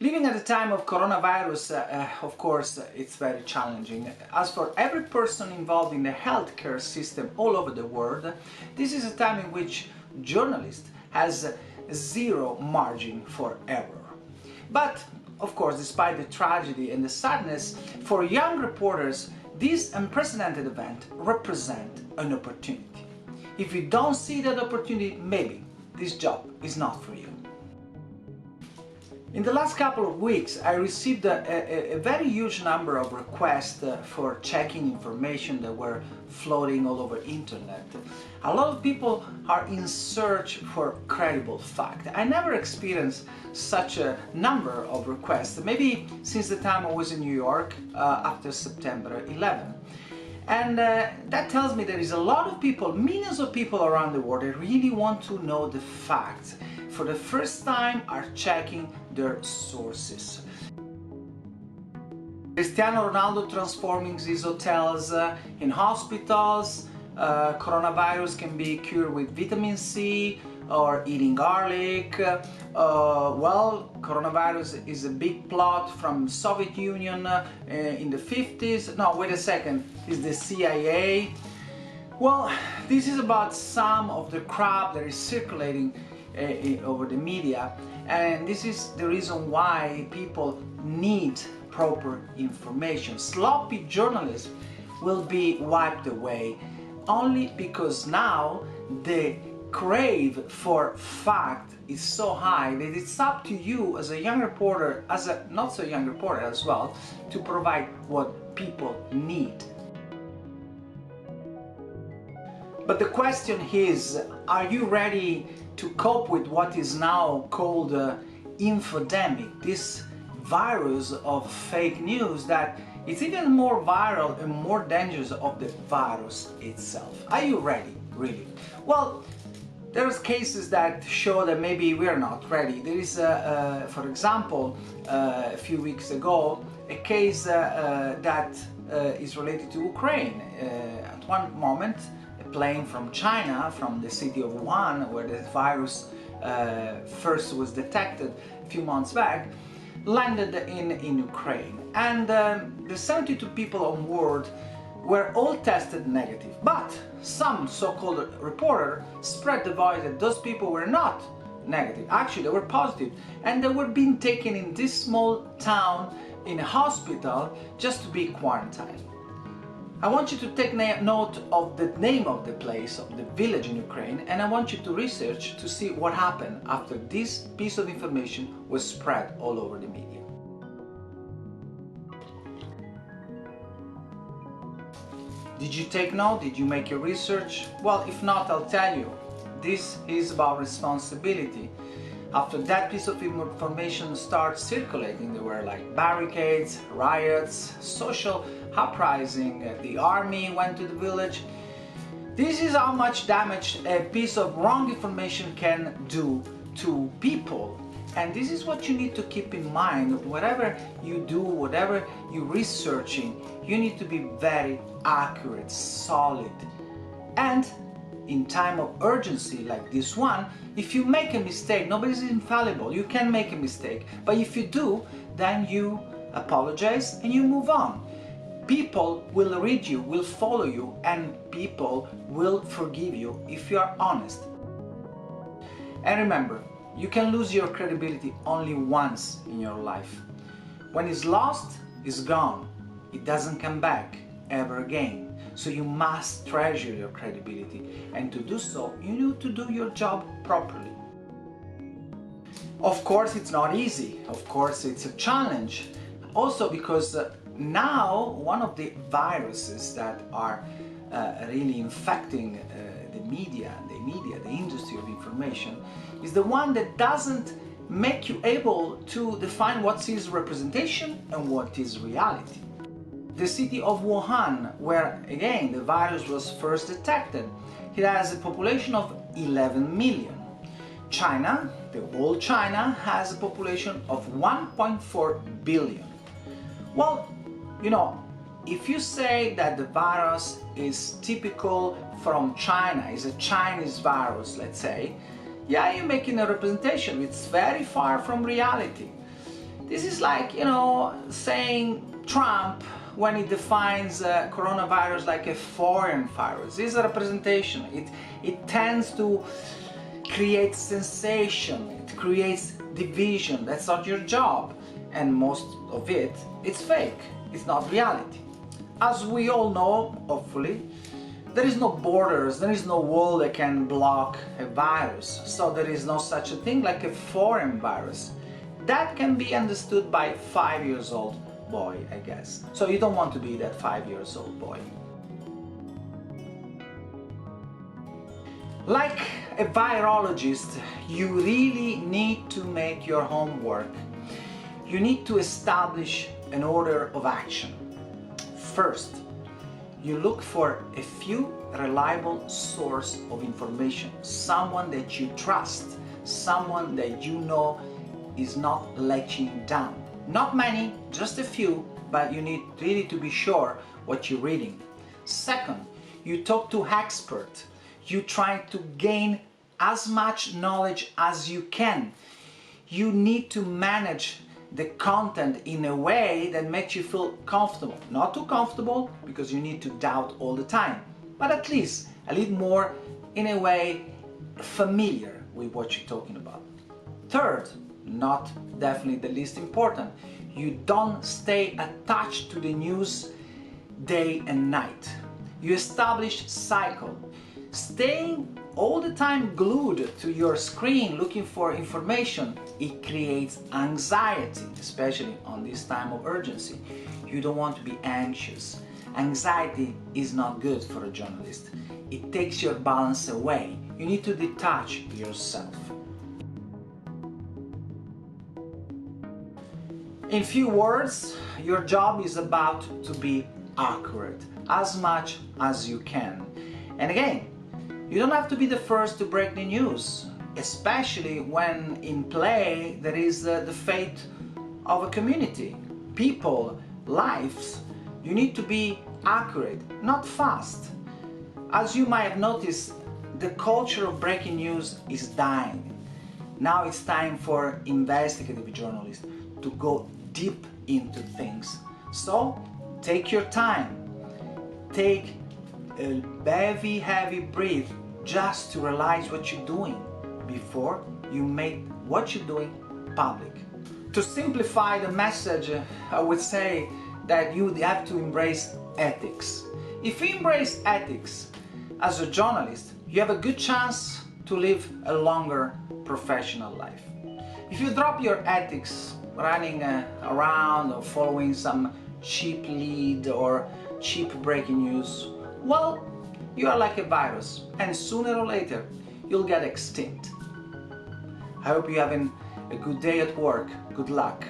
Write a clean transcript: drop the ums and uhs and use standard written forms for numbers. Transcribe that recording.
Living at the time of coronavirus, of course, it's very challenging. As for every person involved in the healthcare system all over the world, this is a time in which journalist has zero margin for error. But, of course, despite the tragedy and the sadness, for young reporters, this unprecedented event represents an opportunity. If you don't see that opportunity, maybe this job is not for you. In the last couple of weeks, I received a very huge number of requests for checking information that were floating all over internet. A lot of people are in search for credible fact. I never experienced such a number of requests, maybe since the time I was in New York after September 11. And that tells me there is a lot of people, millions of people around the world that really want to know the facts. For the first time are checking their sources. Cristiano Ronaldo transforming his hotels in hospitals. Coronavirus can be cured with vitamin C or eating garlic. Well, coronavirus is a big plot from Soviet Union in the 50s. No, wait a second, it's the CIA. Well, this is about some of the crap that is circulating over the media, and this is the reason why people need proper information. Sloppy journalism will be wiped away only because now the crave for fact is so high that it's up to you as a young reporter, as a not so young reporter as well, to provide what people need. But the question is, are you ready to cope with what is now called infodemic, this virus of fake news that it's even more viral and more dangerous of the virus itself? Are you ready, really? Well, there's cases that show that maybe we're not ready. There is, for example, a few weeks ago, a case that is related to Ukraine. At one moment, plane from China, from the city of Wuhan, where the virus first was detected a few months back, landed in Ukraine. And the 72 people on board were all tested negative. But some so-called reporter spread the voice that those people were not negative. Actually, they were positive. And they were being taken in this small town in a hospital just to be quarantined. I want you to take note of the name of the place, of the village in Ukraine, and I want you to research to see what happened after this piece of information was spread all over the media. Did you take note? Did you make your research? Well, if not, I'll tell you. This is about responsibility. After that piece of information started circulating, there were like barricades, riots, social uprising, the army went to the village. This is how much damage a piece of wrong information can do to people. And this is what you need to keep in mind. Whatever you do, whatever you're researching, you need to be very accurate, solid. And in time of urgency like this one, if you make a mistake, nobody's infallible, you can make a mistake. But if you do, then you apologize and you move on. People will read you, will follow you, and people will forgive you if you are honest. And remember, you can lose your credibility only once in your life. When it's lost, it's gone. It doesn't come back ever again. So you must treasure your credibility, and to do so, you need to do your job properly. Of course, it's not easy. Of course, it's a challenge. Also because now one of the viruses that are really infecting the media, the industry of information, is the one that doesn't make you able to define what is representation and what is reality. The city of Wuhan, where again the virus was first detected, it has a population of 11 million. China, the whole China, has a population of 1.4 billion. Well, you know, if you say that the virus is typical from China, is a Chinese virus, let's say, yeah, you're making a representation. It's very far from reality. This is like, you know, saying Trump when he defines coronavirus like a foreign virus. This is a representation. It tends to create sensation, it creates division. That's not your job, and most of it's fake, it's not reality. As we all know, hopefully, there is no borders, there is no wall that can block a virus, so there is no such a thing like a foreign virus. That can be understood by a 5-year-old boy, I guess. So you don't want to be that 5-year-old boy. Like a virologist, you really need to make your homework. You need to establish an order of action. First, you look for a few reliable sources of information, someone that you trust, someone that you know is not letting you down. Not many, just a few, but you need really to be sure what you're reading. Second, you talk to experts. You try to gain as much knowledge as you can. You need to manage the content in a way that makes you feel comfortable. Not too comfortable, because you need to doubt all the time, but at least a little more, in a way, familiar with what you're talking about. Third, not definitely the least important, you don't stay attached to the news day and night. You establish cycle. Staying all the time glued to your screen looking for information, it creates anxiety, especially on this time of urgency. You don't want to be anxious. Anxiety is not good for a journalist. It takes your balance away. You need to detach yourself. In few words, your job is about to be accurate as much as you can. And again, you don't have to be the first to break the news, especially when in play there is the fate of a community, people, lives. You need to be accurate, not fast. As you might have noticed, the culture of breaking news is dying. Now it's time for investigative journalists to go deep into things. So take your time, take a heavy breath just to realize what you're doing before you make what you're doing public. To simplify the message, I would say that you have to embrace ethics. If you embrace ethics as a journalist, you have a good chance to live a longer professional life. If you drop your ethics running around or following some cheap lead or cheap breaking news, well, you are like a virus, and sooner or later you'll get extinct. I hope you're having a good day at work. Good luck.